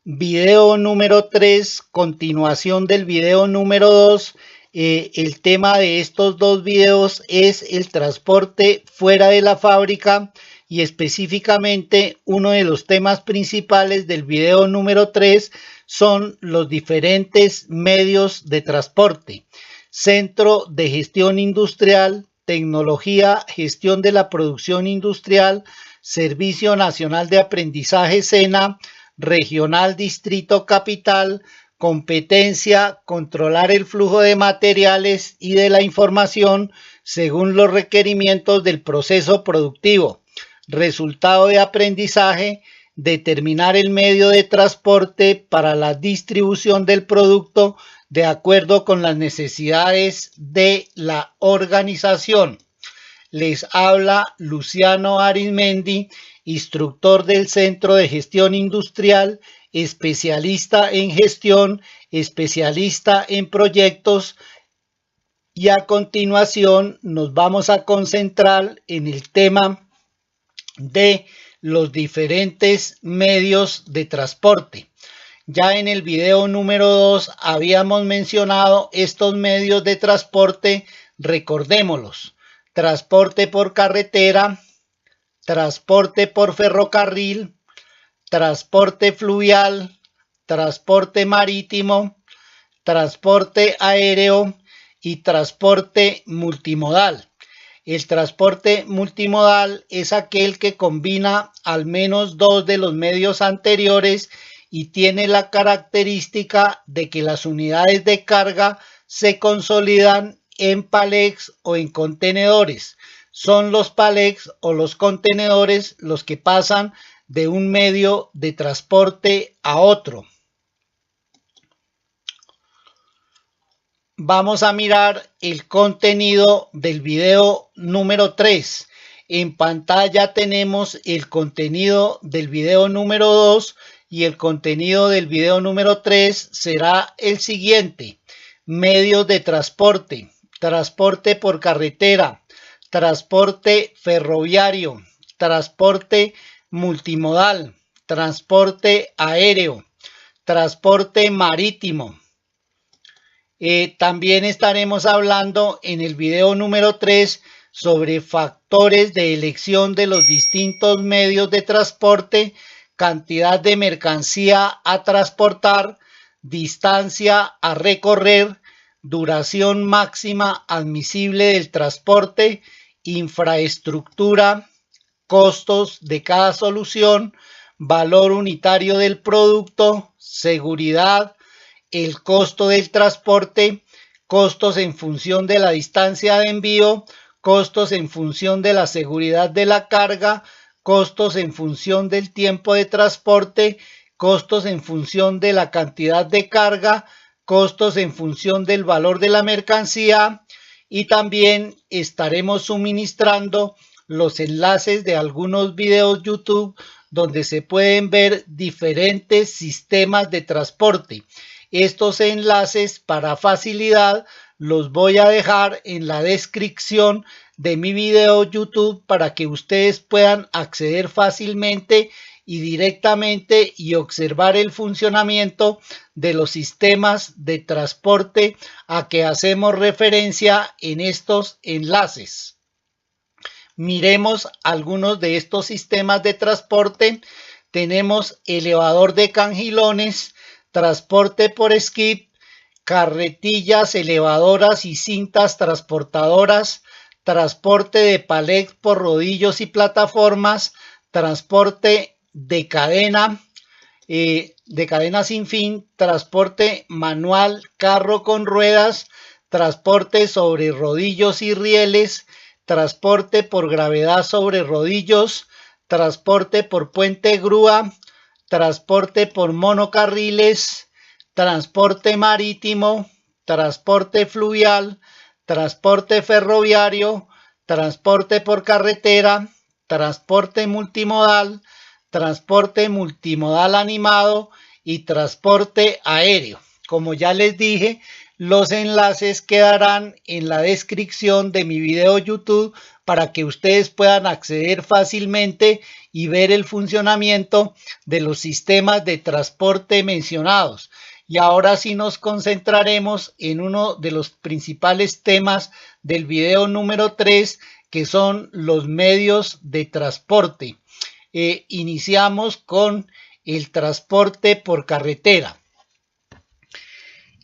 Video número 3, continuación del video número 2. El tema de estos dos videos es el transporte fuera de la fábrica y específicamente uno de los temas principales del video número 3 son los diferentes medios de transporte. Centro de Gestión Industrial, Tecnología, Gestión de la Producción Industrial, Servicio Nacional de Aprendizaje SENA, Regional Distrito Capital, competencia, controlar el flujo de materiales y de la información según los requerimientos del proceso productivo. Resultado de aprendizaje, determinar el medio de transporte para la distribución del producto de acuerdo con las necesidades de la organización. Les habla Luciano Arizmendi, instructor del Centro de Gestión Industrial, especialista en gestión, especialista en proyectos, y a continuación nos vamos a concentrar en el tema de los diferentes medios de transporte. Ya en el video número 2 habíamos mencionado estos medios de transporte, recordémoslos: transporte por carretera, transporte por ferrocarril, transporte fluvial, transporte marítimo, transporte aéreo y transporte multimodal. El transporte multimodal es aquel que combina al menos dos de los medios anteriores y tiene la característica de que las unidades de carga se consolidan en palets o en contenedores. Son los palets o los contenedores los que pasan de un medio de transporte a otro. Vamos a mirar el contenido del video número 3. En pantalla tenemos el contenido del video número 2 y el contenido del video número 3 será el siguiente: medios de transporte, transporte por carretera, transporte ferroviario, transporte multimodal, transporte aéreo, transporte marítimo. También estaremos hablando en el video número 3 sobre factores de elección de los distintos medios de transporte, cantidad de mercancía a transportar, distancia a recorrer, duración máxima admisible del transporte, infraestructura, costos de cada solución, valor unitario del producto, seguridad, el costo del transporte, costos en función de la distancia de envío, costos en función de la seguridad de la carga, costos en función del tiempo de transporte, costos en función de la cantidad de carga, costos en función del valor de la mercancía, y también estaremos suministrando los enlaces de algunos videos YouTube donde se pueden ver diferentes sistemas de transporte. Estos enlaces, para facilidad, los voy a dejar en la descripción de mi video YouTube para que ustedes puedan acceder fácilmente y directamente y observar el funcionamiento de los sistemas de transporte a que hacemos referencia en estos enlaces. Miremos algunos de estos sistemas de transporte. Tenemos elevador de cangilones, transporte por skip, carretillas elevadoras y cintas transportadoras, transporte de palet por rodillos y plataformas, transporte de cadena sin fin, transporte manual, carro con ruedas, transporte sobre rodillos y rieles, transporte por gravedad sobre rodillos, transporte por puente grúa, transporte por monocarriles, transporte marítimo, transporte fluvial, transporte ferroviario, transporte por carretera, transporte multimodal, transporte multimodal animado y transporte aéreo. Como ya les dije, los enlaces quedarán en la descripción de mi video YouTube para que ustedes puedan acceder fácilmente y ver el funcionamiento de los sistemas de transporte mencionados. Y ahora sí nos concentraremos en uno de los principales temas del video número 3, que son los medios de transporte. Iniciamos con el transporte por carretera.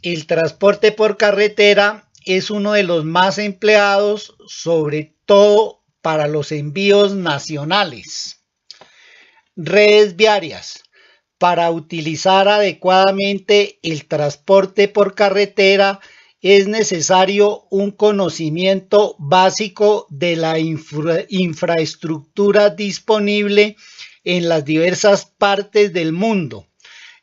El transporte por carretera es uno de los más empleados, sobre todo para los envíos nacionales. Redes viarias. Para utilizar adecuadamente el transporte por carretera es necesario un conocimiento básico de la infraestructura disponible en las diversas partes del mundo,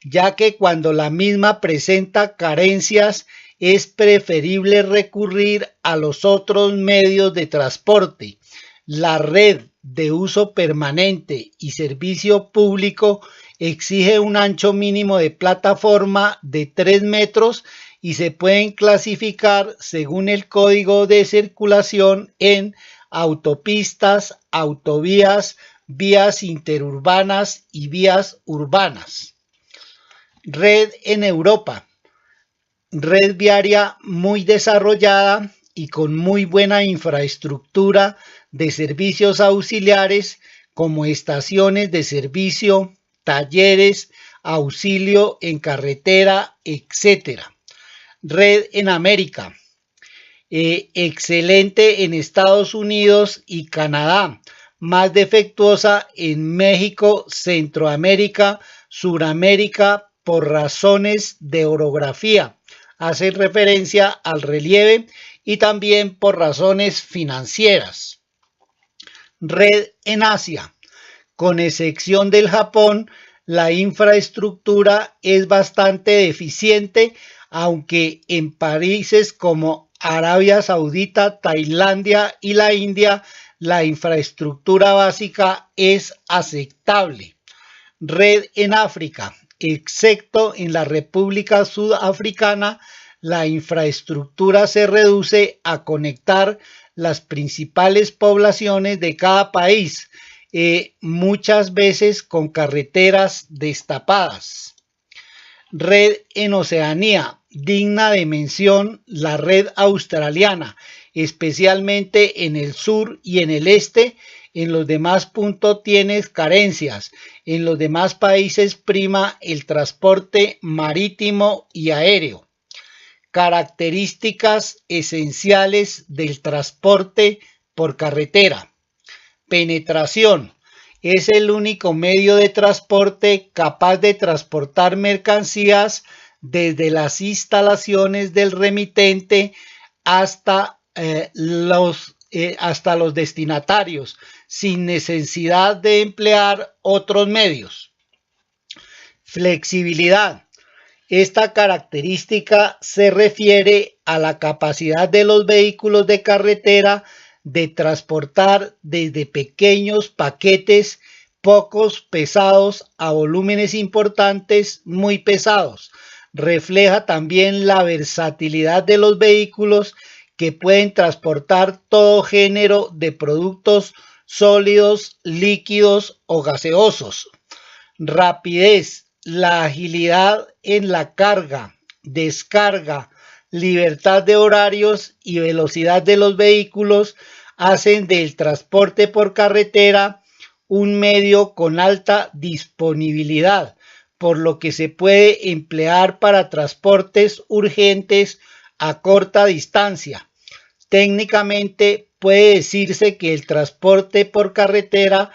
ya que cuando la misma presenta carencias es preferible recurrir a los otros medios de transporte. La red de uso permanente y servicio público exige un ancho mínimo de plataforma de 3 metros y se pueden clasificar según el código de circulación en autopistas, autovías, vías interurbanas y vías urbanas. Red en Europa. Red viaria muy desarrollada y con muy buena infraestructura de servicios auxiliares como estaciones de servicio, talleres, auxilio en carretera, etc. Red en América. Excelente en Estados Unidos y Canadá, más defectuosa en México, Centroamérica, Suramérica por razones de orografía. Hace referencia al relieve y también por razones financieras. Red en Asia. Con excepción del Japón, la infraestructura es bastante deficiente, aunque en países como Arabia Saudita, Tailandia y la India, la infraestructura básica es aceptable. Red en África. Excepto en la República Sudafricana, la infraestructura se reduce a conectar las principales poblaciones de cada país, muchas veces con carreteras destapadas. Red en Oceanía. Digna de mención la red australiana, especialmente en el sur y en el este. En los demás puntos tienes carencias. En los demás países prima el transporte marítimo y aéreo. Características esenciales del transporte por carretera. Penetración. Es el único medio de transporte capaz de transportar mercancías desde las instalaciones del remitente hasta los destinatarios, sin necesidad de emplear otros medios. Flexibilidad. Esta característica se refiere a la capacidad de los vehículos de carretera de transportar desde pequeños paquetes pocos pesados a volúmenes importantes muy pesados. Refleja también la versatilidad de los vehículos que pueden transportar todo género de productos sólidos, líquidos o gaseosos. Rapidez. La agilidad en la carga, descarga, libertad de horarios y velocidad de los vehículos hacen del transporte por carretera un medio con alta disponibilidad, por lo que se puede emplear para transportes urgentes a corta distancia. Técnicamente puede decirse que el transporte por carretera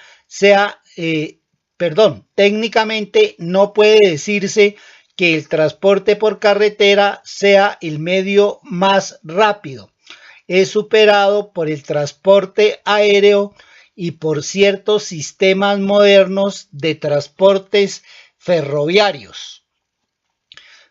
técnicamente no puede decirse que el transporte por carretera sea el medio más rápido. Es superado por el transporte aéreo y por ciertos sistemas modernos de transportes ferroviarios.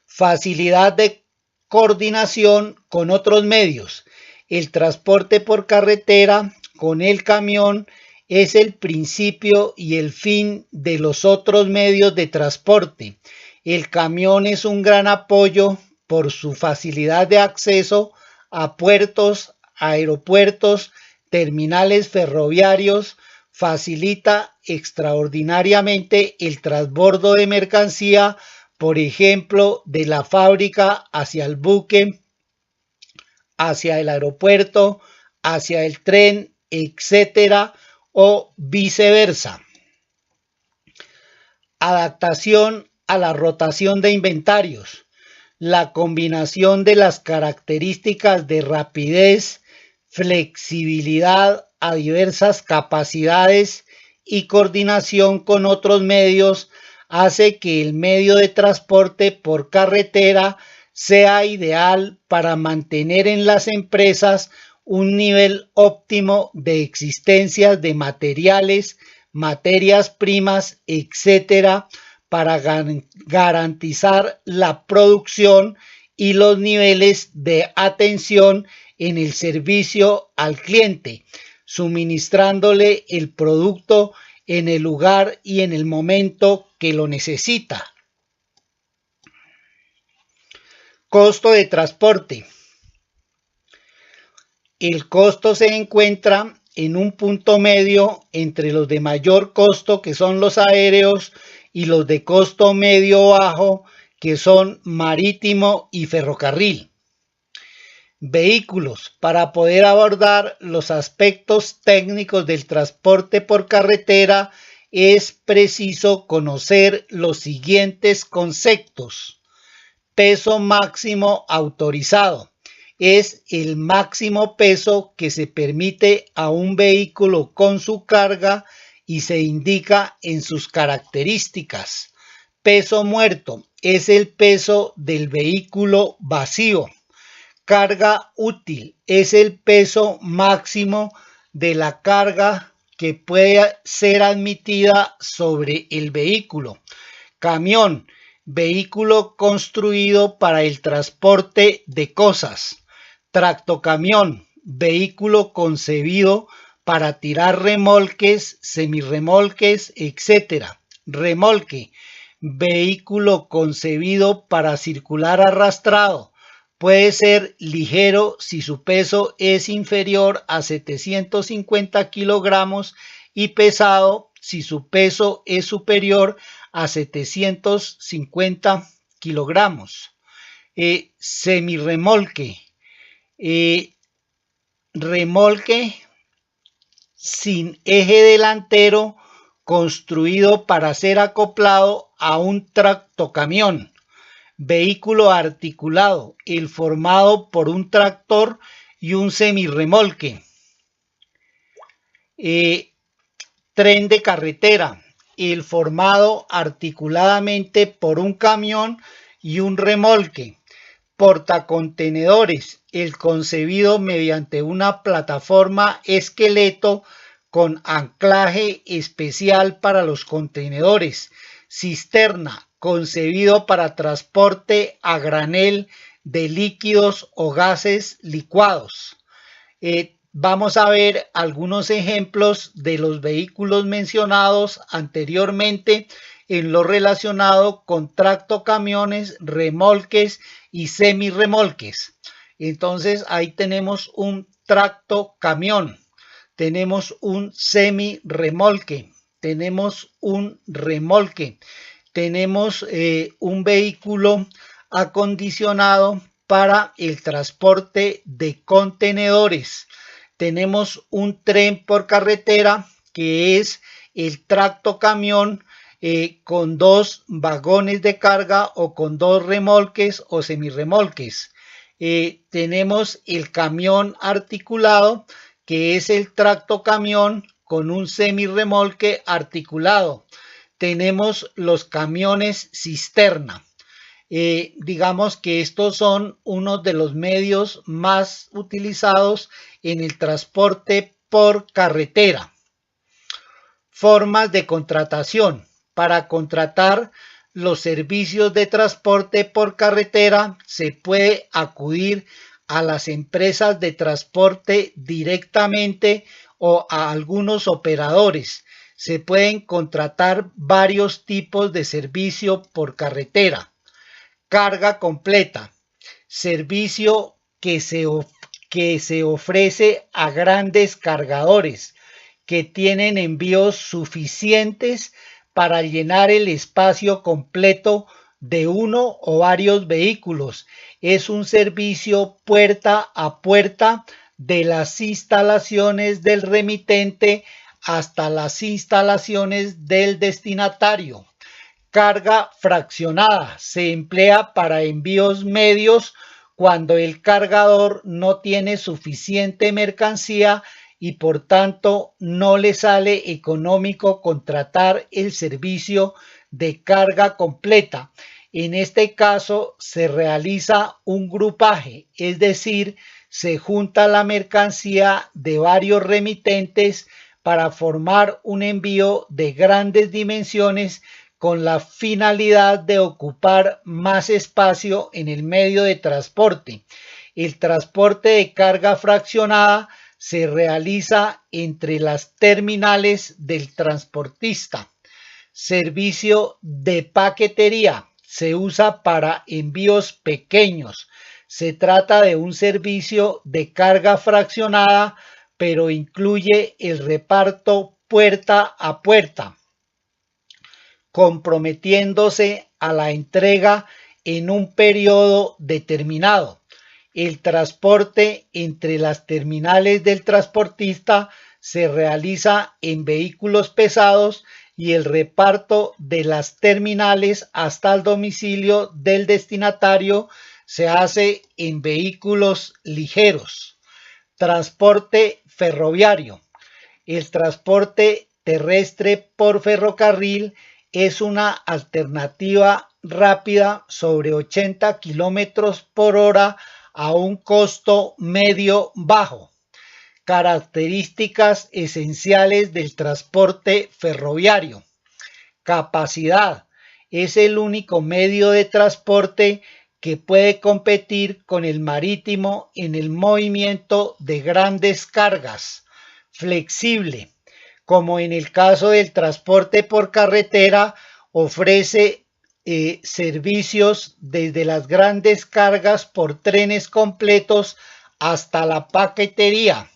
Facilidad de coordinación con otros medios. El transporte por carretera con el camión es el principio y el fin de los otros medios de transporte. El camión es un gran apoyo por su facilidad de acceso a puertos, aeropuertos, terminales ferroviarios, Facilita extraordinariamente el transbordo de mercancía, por ejemplo, de la fábrica hacia el buque, hacia el aeropuerto, hacia el tren, etcétera, o viceversa. Adaptación a la rotación de inventarios. La combinación de las características de rapidez, flexibilidad a diversas capacidades y coordinación con otros medios hace que el medio de transporte por carretera sea ideal para mantener en las empresas un nivel óptimo de existencia de materiales, materias primas, etcétera, para garantizar la producción y los niveles de atención en el servicio al cliente, suministrándole el producto en el lugar y en el momento que lo necesita. Costo de transporte. El costo se encuentra en un punto medio entre los de mayor costo, que son los aéreos, y los de costo medio bajo, que son marítimo y ferrocarril. Vehículos. Para poder abordar los aspectos técnicos del transporte por carretera es preciso conocer los siguientes conceptos. Peso máximo autorizado. Es el máximo peso que se permite a un vehículo con su carga y se indica en sus características. Peso muerto es el peso del vehículo vacío. Carga útil es el peso máximo de la carga que puede ser admitida sobre el vehículo. Camión, vehículo construido para el transporte de cosas. Tractocamión, vehículo concebido para tirar remolques, semirremolques, etc. Remolque, vehículo concebido para circular arrastrado. Puede ser ligero si su peso es inferior a 750 kilogramos y pesado si su peso es superior a 750 kilogramos. Semirremolque. Remolque sin eje delantero construido para ser acoplado a un tractocamión. Vehículo articulado, el formado por un tractor y un semirremolque. Tren de carretera, el formado articuladamente por un camión y un remolque. Portacontenedores, el concebido mediante una plataforma esqueleto con anclaje especial para los contenedores. Cisterna, concebido para transporte a granel de líquidos o gases licuados. Vamos a ver algunos ejemplos de los vehículos mencionados anteriormente en lo relacionado con tractocamiones, remolques y semirremolques. Entonces ahí tenemos un tractocamión, tenemos un semirremolque, tenemos un remolque, tenemos un vehículo acondicionado para el transporte de contenedores. Tenemos un tren por carretera que es el tractocamión con dos vagones de carga o con dos remolques o semirremolques. Tenemos el camión articulado que es el tractocamión con un semirremolque articulado. Tenemos los camiones cisterna. Digamos que estos son uno de los medios más utilizados en el transporte por carretera. Formas de contratación. Para contratar los servicios de transporte por carretera se puede acudir a las empresas de transporte directamente o a algunos operadores. Se pueden contratar varios tipos de servicio por carretera. Carga completa, servicio que se ofrece a grandes cargadores que tienen envíos suficientes para llenar el espacio completo de uno o varios vehículos. Es un servicio puerta a puerta de las instalaciones del remitente hasta las instalaciones del destinatario. Carga fraccionada. Se emplea para envíos medios cuando el cargador no tiene suficiente mercancía y por tanto no le sale económico contratar el servicio de carga completa. En este caso se realiza un grupaje, es decir, se junta la mercancía de varios remitentes para formar un envío de grandes dimensiones con la finalidad de ocupar más espacio en el medio de transporte. El transporte de carga fraccionada se realiza entre las terminales del transportista. Servicio de paquetería. Se usa para envíos pequeños. Se trata de un servicio de carga fraccionada, pero incluye el reparto puerta a puerta, comprometiéndose a la entrega en un periodo determinado. El transporte entre las terminales del transportista se realiza en vehículos pesados y el reparto de las terminales hasta el domicilio del destinatario se hace en vehículos ligeros. Transporte ferroviario. El transporte terrestre por ferrocarril es una alternativa rápida sobre 80 kilómetros por hora a un costo medio bajo. Características esenciales del transporte ferroviario. Capacidad. Es el único medio de transporte que puede competir con el marítimo en el movimiento de grandes cargas. Flexible. Como en el caso del transporte por carretera, ofrece servicios desde las grandes cargas por trenes completos hasta la paquetería.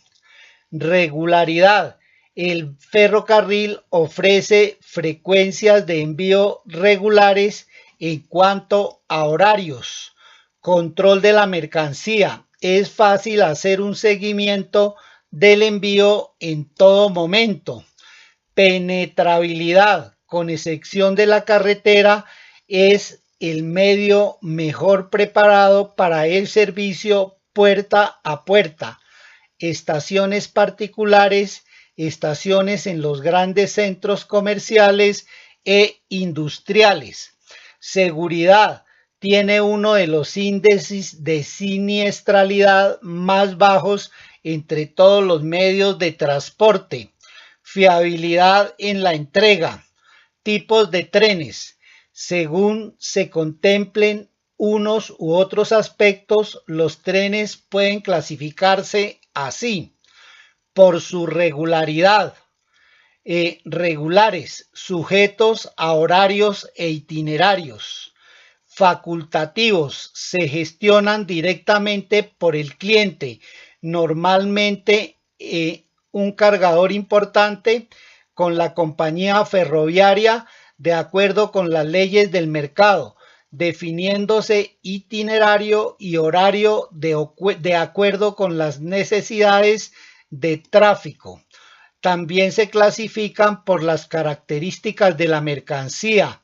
Regularidad. El ferrocarril ofrece frecuencias de envío regulares en cuanto a horarios. Control de la mercancía. Es fácil hacer un seguimiento del envío en todo momento. Penetrabilidad. Con excepción de la carretera, es el medio mejor preparado para el servicio puerta a puerta. Estaciones particulares, estaciones en los grandes centros comerciales e industriales. Seguridad. Tiene uno de los índices de siniestralidad más bajos entre todos los medios de transporte. Fiabilidad en la entrega. Tipos de trenes. Según se contemplen unos u otros aspectos, los trenes pueden clasificarse así: por su regularidad, regulares, sujetos a horarios e itinerarios; facultativos, se gestionan directamente por el cliente, normalmente un cargador importante con la compañía ferroviaria de acuerdo con las leyes del mercado, definiéndose itinerario y horario de acuerdo con las necesidades de tráfico. También se clasifican por las características de la mercancía,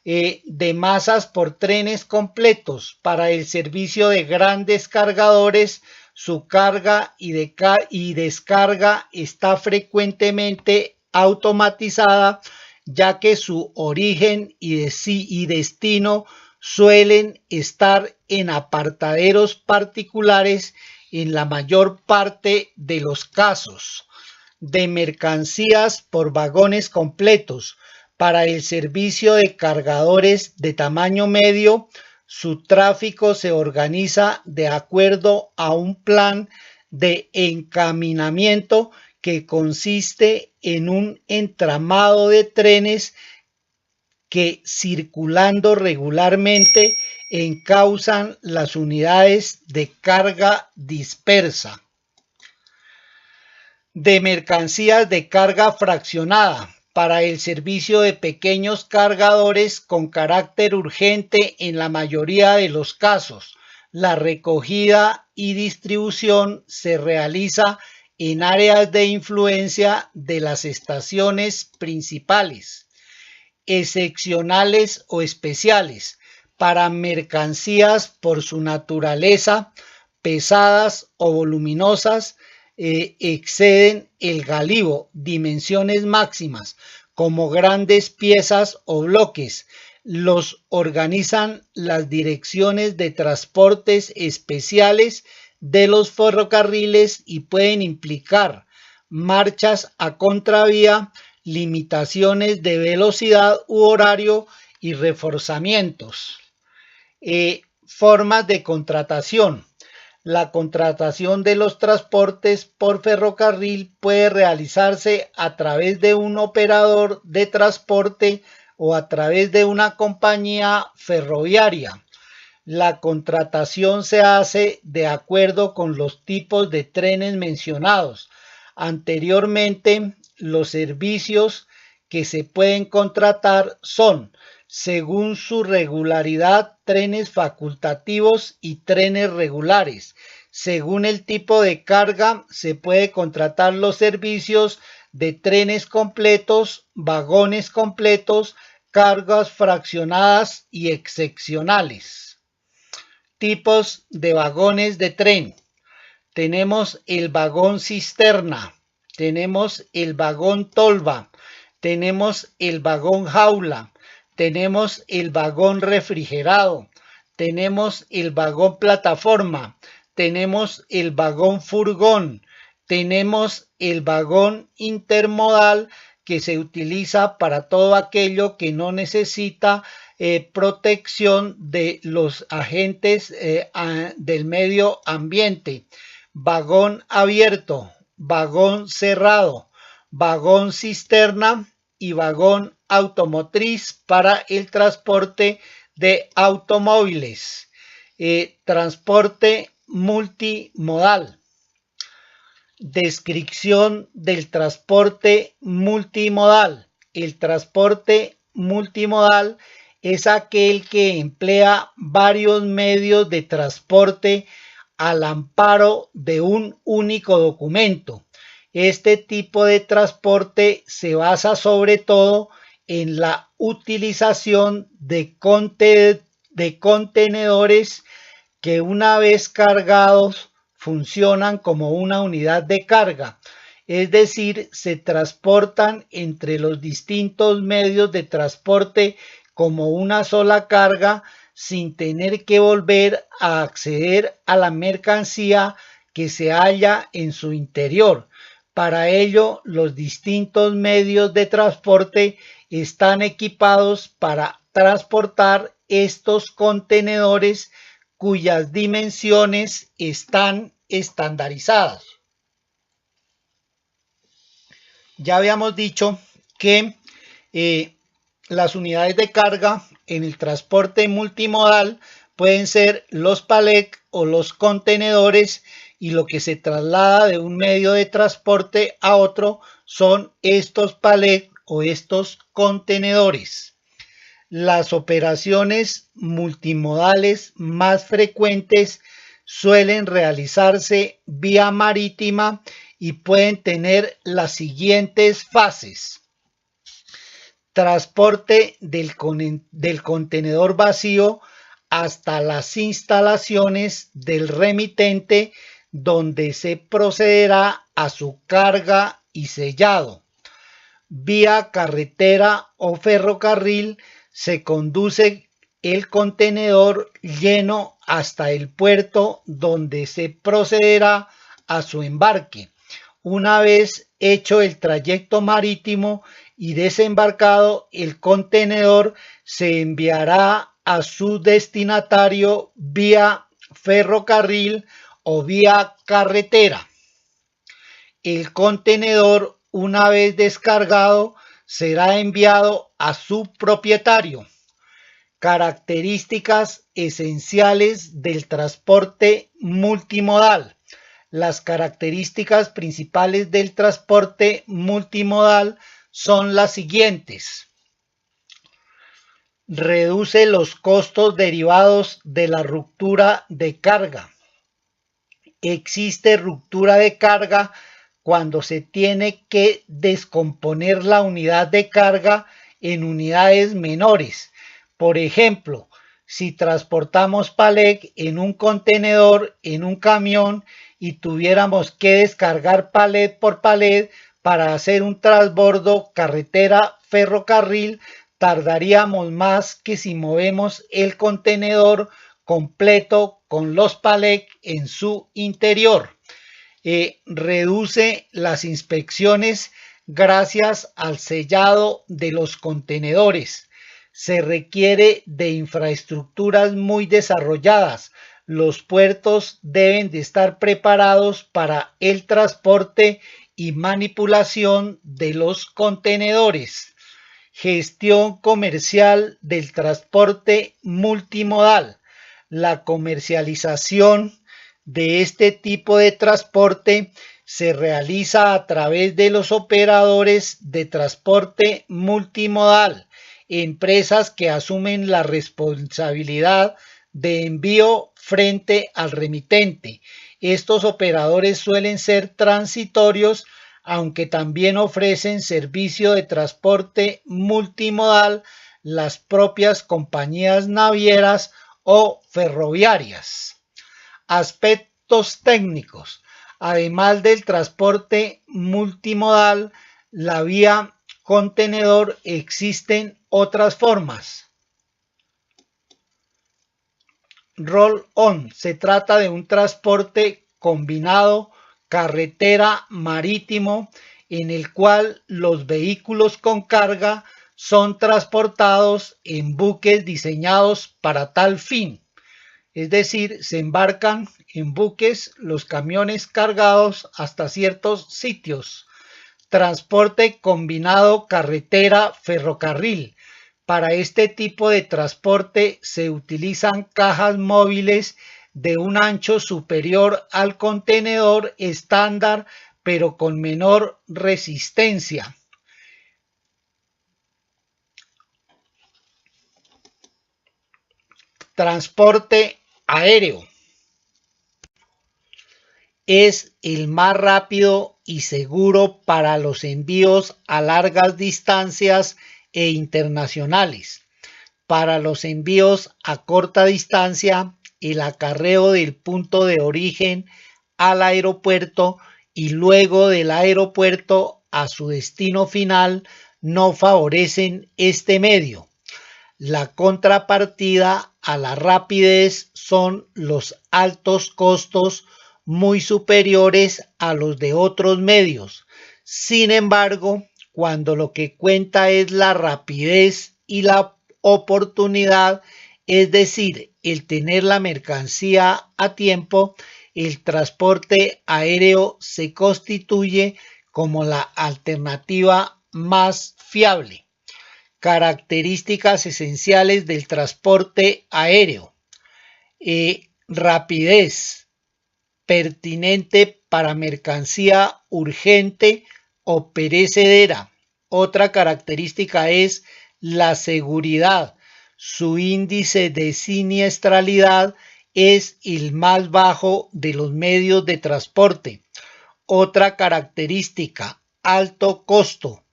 de masas por trenes completos. Para el servicio de grandes cargadores, su carga y descarga está frecuentemente automatizada, ya que su origen y destino suelen estar en apartaderos particulares en la mayor parte de los casos. De mercancías por vagones completos. Para el servicio de cargadores de tamaño medio, su tráfico se organiza de acuerdo a un plan de encaminamiento que consiste en un entramado de trenes que, circulando regularmente, encausan las unidades de carga dispersa. de mercancías de carga fraccionada para el servicio de pequeños cargadores con carácter urgente en la mayoría de los casos. La recogida y distribución se realiza en áreas de influencia de las estaciones principales, excepcionales o especiales, para mercancías por su naturaleza pesadas o voluminosas, exceden el galivo, dimensiones máximas, como grandes piezas o bloques. Los organizan las direcciones de transportes especiales de los ferrocarriles y pueden implicar marchas a contravía, limitaciones de velocidad u horario y reforzamientos. Formas de contratación. La contratación de los transportes por ferrocarril puede realizarse a través de un operador de transporte o a través de una compañía ferroviaria. La contratación se hace de acuerdo con los tipos de trenes mencionados anteriormente. Los servicios que se pueden contratar son, según su regularidad, trenes facultativos y trenes regulares. Según el tipo de carga, se puede contratar los servicios de trenes completos, vagones completos, cargas fraccionadas y excepcionales. Tipos de vagones de tren. Tenemos el vagón cisterna, tenemos el vagón tolva, tenemos el vagón jaula, tenemos el vagón refrigerado, tenemos el vagón plataforma, tenemos el vagón furgón, tenemos el vagón intermodal, que se utiliza para todo aquello que no necesita protección de los agentes del medio ambiente. Vagón abierto, vagón cerrado, vagón cisterna y vagón automotriz para el transporte de automóviles. Transporte multimodal. Descripción del transporte multimodal. El transporte multimodal es aquel que emplea varios medios de transporte al amparo de un único documento. Este tipo de transporte se basa sobre todo en la utilización de contenedores que, una vez cargados, funcionan como una unidad de carga, es decir, se transportan entre los distintos medios de transporte como una sola carga, sin tener que volver a acceder a la mercancía que se halla en su interior. Para ello, los distintos medios de transporte están equipados para transportar estos contenedores, cuyas dimensiones están estandarizadas. Ya habíamos dicho que las unidades de carga en el transporte multimodal pueden ser los palets o los contenedores, y lo que se traslada de un medio de transporte a otro son estos palets o estos contenedores. Las operaciones multimodales más frecuentes suelen realizarse vía marítima y pueden tener las siguientes fases. Transporte del contenedor vacío hasta las instalaciones del remitente, donde se procederá a su carga y sellado. Vía carretera o ferrocarril se conduce el contenedor lleno hasta el puerto, donde se procederá a su embarque. Una vez hecho el trayecto marítimo y desembarcado, el contenedor se enviará a su destinatario vía ferrocarril o vía carretera. El contenedor, una vez descargado, será enviado a su propietario. Características esenciales del transporte multimodal. Las características principales del transporte multimodal son las siguientes. Reduce los costos derivados de la ruptura de carga. Existe ruptura de carga cuando se tiene que descomponer la unidad de carga en unidades menores. Por ejemplo, si transportamos palet en un contenedor, en un camión, y tuviéramos que descargar palet por palet para hacer un transbordo carretera-ferrocarril, tardaríamos más que si movemos el contenedor completo con los palets en su interior. Reduce las inspecciones gracias al sellado de los contenedores. Se requiere de infraestructuras muy desarrolladas. Los puertos deben de estar preparados para el transporte y manipulación de los contenedores. Gestión comercial del transporte multimodal. La comercialización de este tipo de transporte se realiza a través de los operadores de transporte multimodal, empresas que asumen la responsabilidad de envío frente al remitente. Estos operadores suelen ser transitorios, aunque también ofrecen servicio de transporte multimodal las propias compañías navieras o ferroviarias. Aspectos técnicos. Además del transporte multimodal, la vía contenedor, existen otras formas. Roll-on. Se trata de un transporte combinado carretera marítimo en el cual los vehículos con carga son transportados en buques diseñados para tal fin. Es decir, se embarcan en buques los camiones cargados hasta ciertos sitios. Transporte combinado carretera-ferrocarril. Para este tipo de transporte se utilizan cajas móviles de un ancho superior al contenedor estándar, pero con menor resistencia. Transporte aéreo. Es el más rápido y seguro para los envíos a largas distancias e internacionales. Para los envíos a corta distancia, el acarreo del punto de origen al aeropuerto y luego del aeropuerto a su destino final no favorecen este medio. La contrapartida a la rapidez son los altos costos muy superiores a los de otros medios. Sin embargo, cuando lo que cuenta es la rapidez y la oportunidad, es decir, el tener la mercancía a tiempo, el transporte aéreo se constituye como la alternativa más fiable. Características esenciales del transporte aéreo. Rapidez, pertinente para mercancía urgente o perecedera. Otra característica es la seguridad. Su índice de siniestralidad es el más bajo de los medios de transporte. Otra característica, alto costo.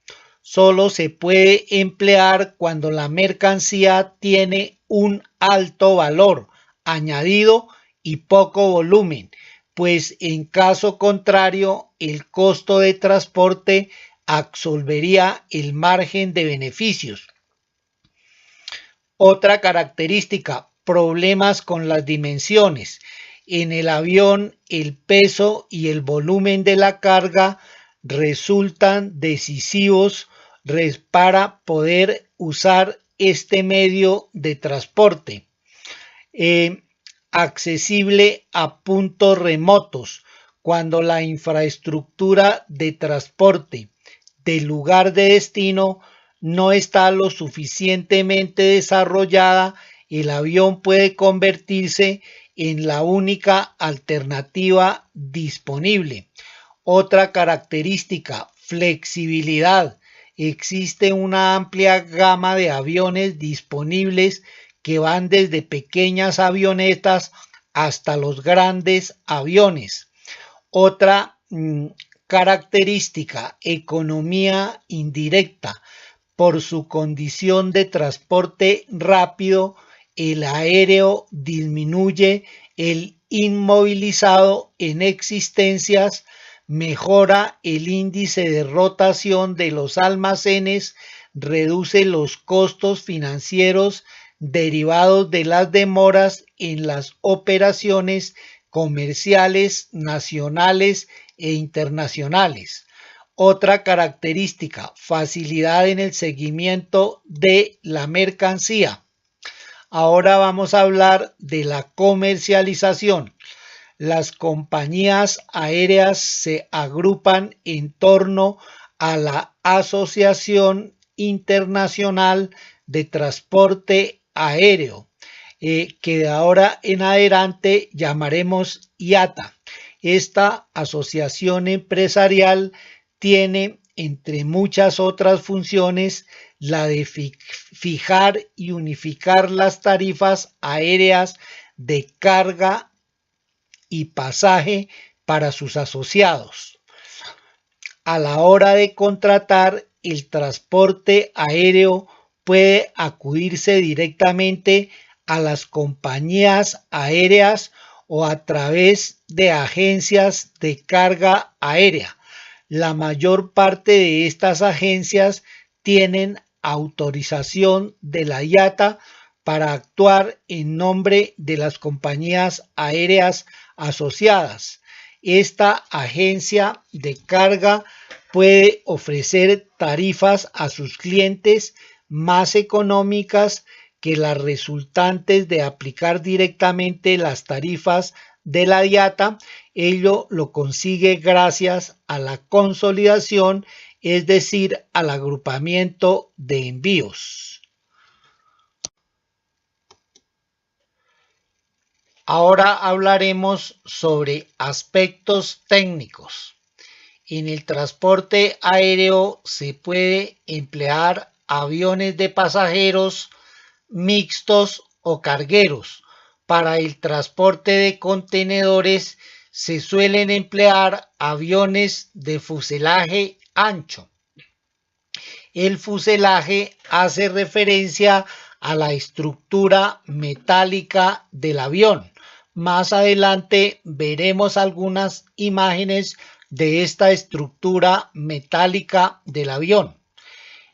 Solo se puede emplear cuando la mercancía tiene un alto valor añadido y poco volumen, pues en caso contrario el costo de transporte absorbería el margen de beneficios. Otra característica, problemas con las dimensiones. En el avión, el peso y el volumen de la carga resultan decisivos para poder usar este medio de transporte. Accesible a puntos remotos. Cuando la infraestructura de transporte del lugar de destino no está lo suficientemente desarrollada, el avión puede convertirse en la única alternativa disponible. Otra característica, flexibilidad. Existe una amplia gama de aviones disponibles que van desde pequeñas avionetas hasta los grandes aviones. Otra característica, economía indirecta. Por su condición de transporte rápido, el aéreo disminuye el inmovilizado en existencias, mejora el índice de rotación de los almacenes, reduce los costos financieros derivados de las demoras en las operaciones comerciales nacionales e internacionales. Otra característica, facilidad en el seguimiento de la mercancía. Ahora vamos a hablar de la comercialización. Las compañías aéreas se agrupan en torno a la Asociación Internacional de Transporte Aéreo, que de ahora en adelante llamaremos IATA. Esta asociación empresarial tiene, entre muchas otras funciones, la de fijar y unificar las tarifas aéreas de carga y pasaje para sus asociados. A la hora de contratar el transporte aéreo puede acudirse directamente a las compañías aéreas o a través de agencias de carga aérea. La mayor parte de estas agencias tienen autorización de la IATA para actuar en nombre de las compañías aéreas asociadas. Esta agencia de carga puede ofrecer tarifas a sus clientes más económicas que las resultantes de aplicar directamente las tarifas de la IATA. Ello lo consigue gracias a la consolidación, es decir, al agrupamiento de envíos. Ahora hablaremos sobre aspectos técnicos. En el transporte aéreo se puede emplear aviones de pasajeros mixtos o cargueros. Para el transporte de contenedores se suelen emplear aviones de fuselaje ancho. El fuselaje hace referencia a la estructura metálica del avión. Más adelante veremos algunas imágenes de esta estructura metálica del avión.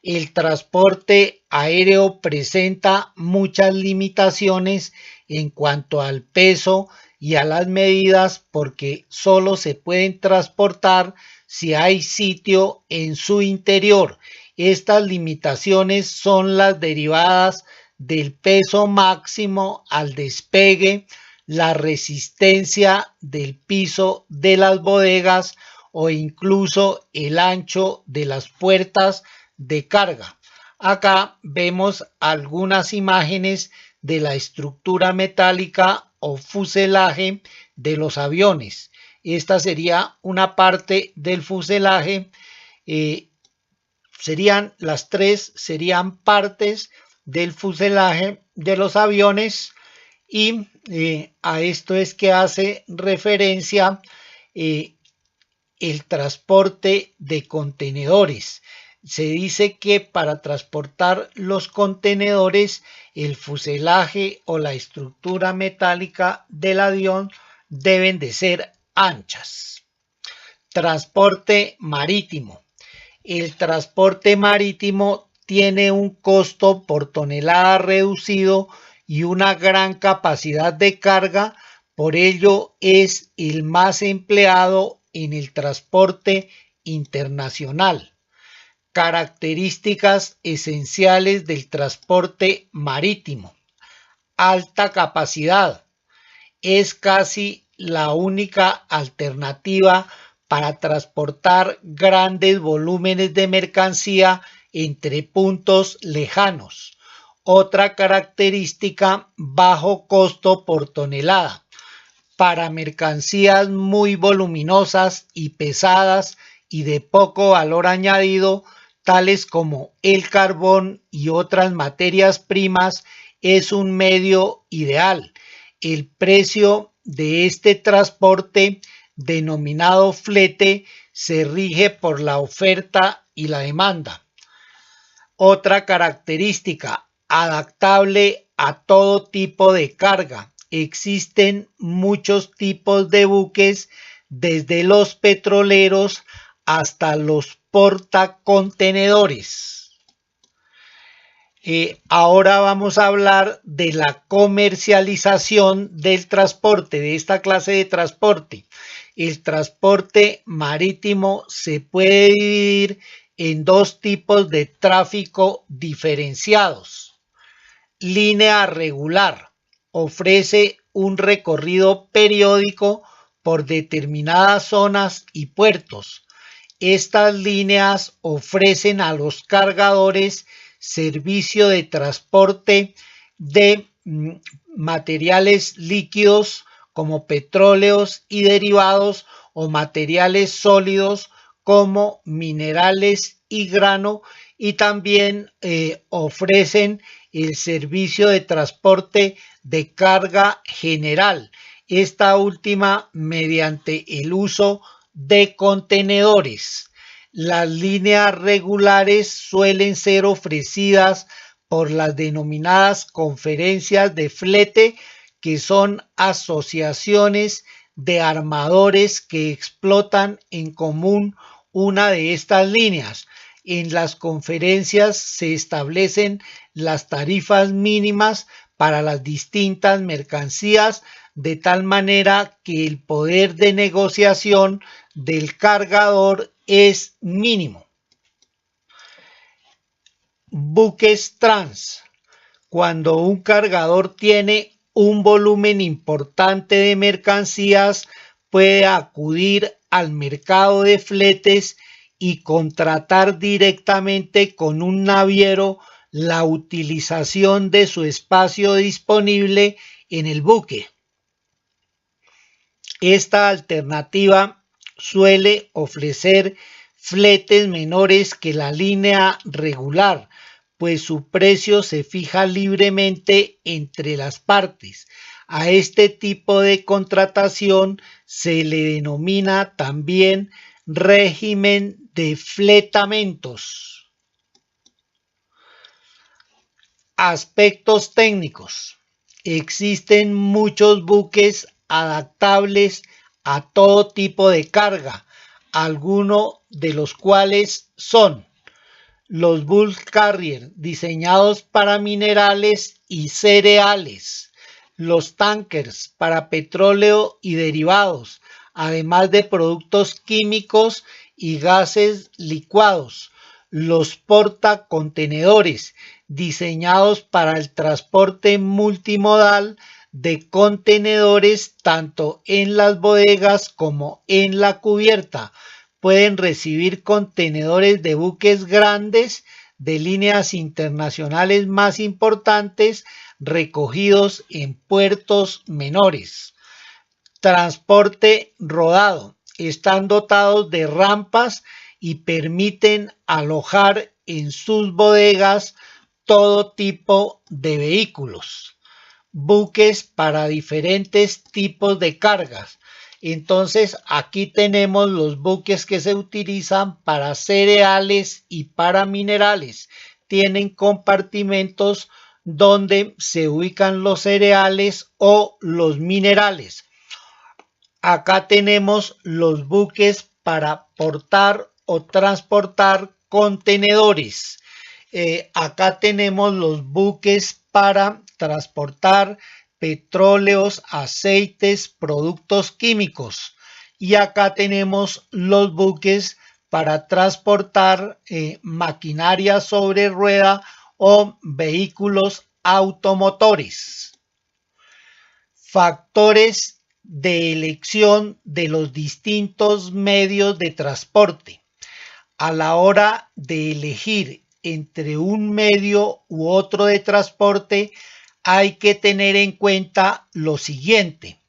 El transporte aéreo presenta muchas limitaciones en cuanto al peso y a las medidas porque solo se pueden transportar si hay sitio en su interior. Estas limitaciones son las derivadas del peso máximo al despegue, la resistencia del piso de las bodegas o incluso el ancho de las puertas de carga. Acá vemos algunas imágenes de la estructura metálica o fuselaje de los aviones. Esta sería una parte del fuselaje. Serían partes del fuselaje de los aviones y a esto es que hace referencia el transporte de contenedores. Se dice que para transportar los contenedores, el fuselaje o la estructura metálica del avión deben de ser anchas. Transporte marítimo. El transporte marítimo tiene un costo por tonelada reducido y una gran capacidad de carga, por ello es el más empleado en el transporte internacional. Características esenciales del transporte marítimo. Alta capacidad. Es casi la única alternativa para transportar grandes volúmenes de mercancía entre puntos lejanos. Otra característica, bajo costo por tonelada. para mercancías muy voluminosas y pesadas y de poco valor añadido, tales como el carbón y otras materias primas, es un medio ideal. El precio de este transporte, denominado flete, se rige por la oferta y la demanda. Otra característica, adaptable a todo tipo de carga. Existen muchos tipos de buques, desde los petroleros hasta los portacontenedores. Ahora vamos a hablar de la comercialización del transporte, de esta clase de transporte. El transporte marítimo se puede dividir en dos tipos de tráfico diferenciados. Línea regular ofrece un recorrido periódico por determinadas zonas y puertos. Estas líneas ofrecen a los cargadores servicio de transporte de materiales líquidos como petróleos y derivados, o materiales sólidos como minerales y grano, y también ofrecen el servicio de transporte de carga general, esta última mediante el uso de contenedores. Las líneas regulares suelen ser ofrecidas por las denominadas conferencias de flete, que son asociaciones de armadores que explotan en común una de estas líneas. En las conferencias se establecen las tarifas mínimas para las distintas mercancías, de tal manera que el poder de negociación del cargador es mínimo. Buques trans. Cuando un cargador tiene un volumen importante de mercancías, puede acudir al mercado de fletes y contratar directamente con un naviero la utilización de su espacio disponible en el buque. Esta alternativa suele ofrecer fletes menores que la línea regular, pues su precio se fija libremente entre las partes. A este tipo de contratación se le denomina también régimen de fletamentos. Aspectos técnicos. Existen muchos buques adaptables a todo tipo de carga, algunos de los cuales son los bulk carrier, diseñados para minerales y cereales; los tankers, para petróleo y derivados, además de productos químicos y gases licuados; los portacontenedores, diseñados para el transporte multimodal de contenedores tanto en las bodegas como en la cubierta. Pueden recibir contenedores de buques grandes de líneas internacionales más importantes, recogidos en puertos menores. Transporte rodado. Están dotados de rampas y permiten alojar en sus bodegas todo tipo de vehículos. Buques para diferentes tipos de cargas. Entonces aquí tenemos los buques que se utilizan para cereales y para minerales. Tienen compartimentos donde se ubican los cereales o los minerales. Acá tenemos los buques para portar o transportar contenedores. Acá tenemos los buques para transportar petróleos, aceites, productos químicos. Y acá tenemos los buques para transportar maquinaria sobre rueda o vehículos automotores. Factores de elección de los distintos medios de transporte. A la hora de elegir entre un medio u otro de transporte, hay que tener en cuenta lo siguiente: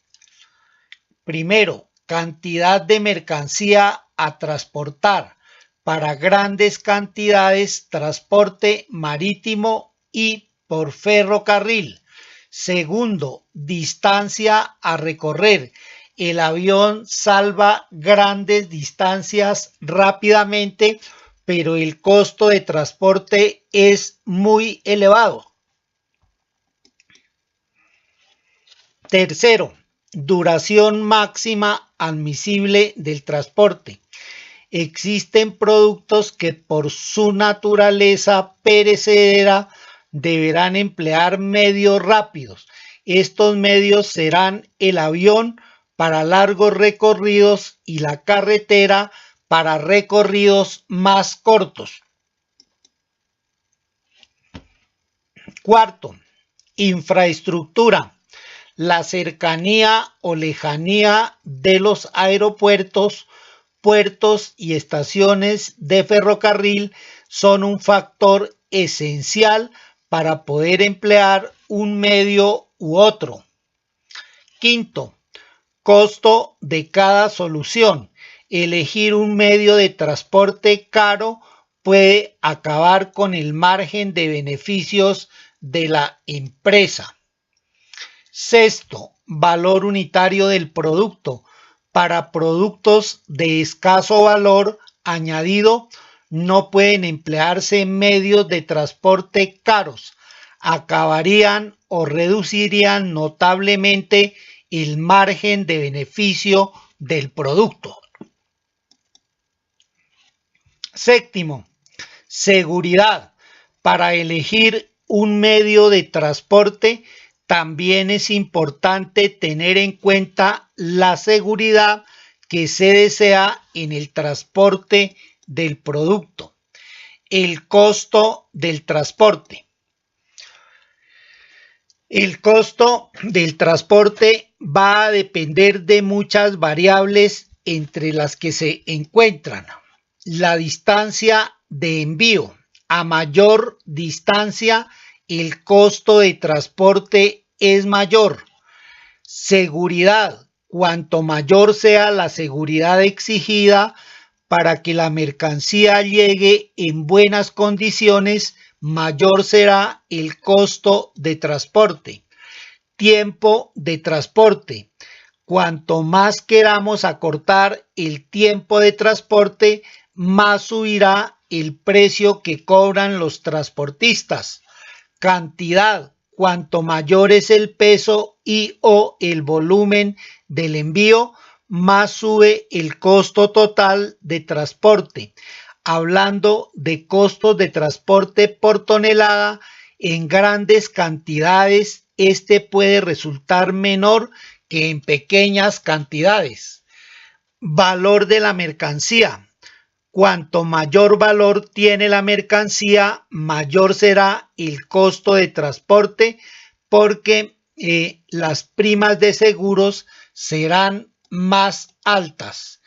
Primero, cantidad de mercancía a transportar. Para grandes cantidades, transporte marítimo y por ferrocarril. Segundo, distancia a recorrer. El avión salva grandes distancias rápidamente, pero el costo de transporte es muy elevado. Tercero, duración máxima admisible del transporte. Existen productos que por su naturaleza perecedera deberán emplear medios rápidos. Estos medios serán el avión para largos recorridos y la carretera para recorridos más cortos. Cuarto, infraestructura. La cercanía o lejanía de los aeropuertos, puertos y estaciones de ferrocarril son un factor esencial para poder emplear un medio u otro. Quinto, costo de cada solución. Elegir un medio de transporte caro puede acabar con el margen de beneficios de la empresa. Sexto, valor unitario del producto. Para productos de escaso valor añadido no pueden emplearse medios de transporte caros. Acabarían o reducirían notablemente el margen de beneficio del producto. Séptimo, seguridad. Para elegir un medio de transporte también es importante tener en cuenta la seguridad que se desea en el transporte del producto. El costo del transporte. El costo del transporte va a depender de muchas variables, entre las que se encuentran la distancia de envío. A mayor distancia, el costo de transporte es mayor. Seguridad. Cuanto mayor sea la seguridad exigida para que la mercancía llegue en buenas condiciones, mayor será el costo de transporte. Tiempo de transporte. Cuanto más queramos acortar el tiempo de transporte, más subirá el precio que cobran los transportistas. Cantidad. Cuanto mayor es el peso y o el volumen del envío, más sube el costo total de transporte. Hablando de costos de transporte por tonelada, en grandes cantidades este puede resultar menor que en pequeñas cantidades. Valor de la mercancía. Cuanto mayor valor tiene la mercancía, mayor será el costo de transporte, porque las primas de seguros serán más altas.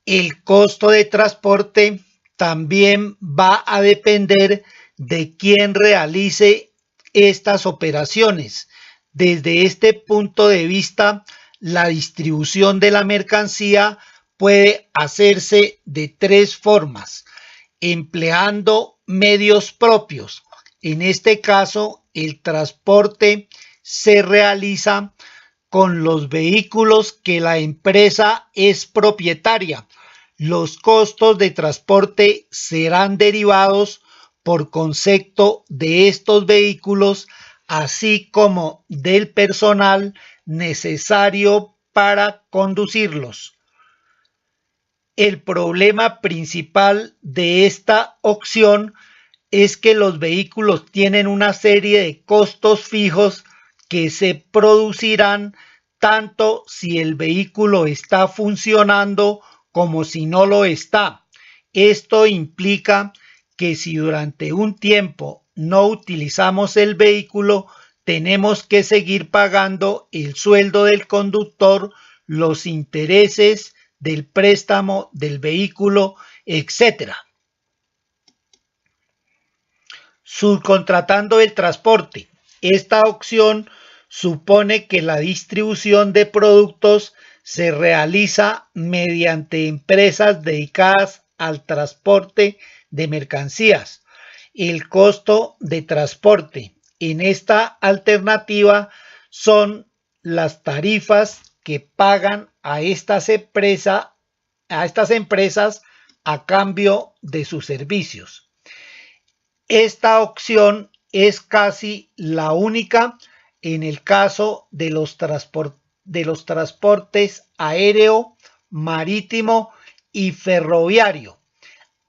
El costo de transporte también va a depender de quién realice estas operaciones. Desde este punto de vista, la distribución de la mercancía puede hacerse de tres formas: empleando medios propios. En este caso, el transporte se realiza con los vehículos que la empresa es propietaria. Los costos de transporte serán derivados por concepto de estos vehículos, así como del personal necesario para conducirlos. El problema principal de esta opción es que los vehículos tienen una serie de costos fijos que se producirán tanto si el vehículo está funcionando como si no lo está. Esto implica que si durante un tiempo no utilizamos el vehículo, tenemos que seguir pagando el sueldo del conductor, los intereses del préstamo del vehículo, etc. Subcontratando el transporte. Esta opción supone que la distribución de productos se realiza mediante empresas dedicadas al transporte de mercancías. El costo de transporte en esta alternativa son las tarifas que pagan a estas empresas a cambio de sus servicios. Esta opción es casi la única en el caso de los transportes aéreo, marítimo y ferroviario.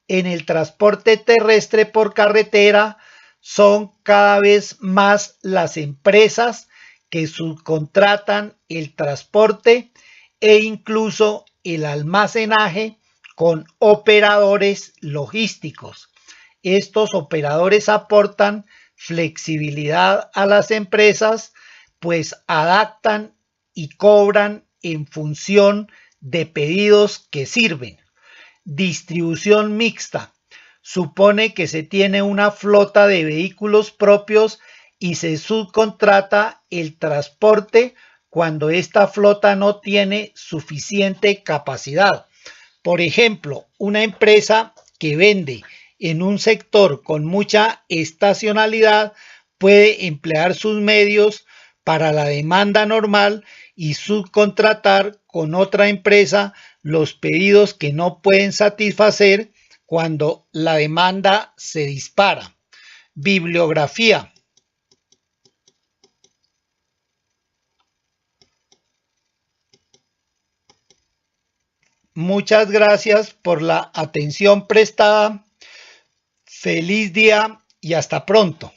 En el transporte terrestre por carretera son cada vez más las empresas que subcontratan el transporte e incluso el almacenaje con operadores logísticos. Estos operadores aportan flexibilidad a las empresas, pues adaptan y cobran en función de pedidos que sirven. Distribución mixta supone que se tiene una flota de vehículos propios y se subcontrata el transporte cuando esta flota no tiene suficiente capacidad. Por ejemplo, una empresa que vende en un sector con mucha estacionalidad puede emplear sus medios para la demanda normal y subcontratar con otra empresa los pedidos que no pueden satisfacer cuando la demanda se dispara. Bibliografía. Muchas gracias por la atención prestada. Feliz día y hasta pronto.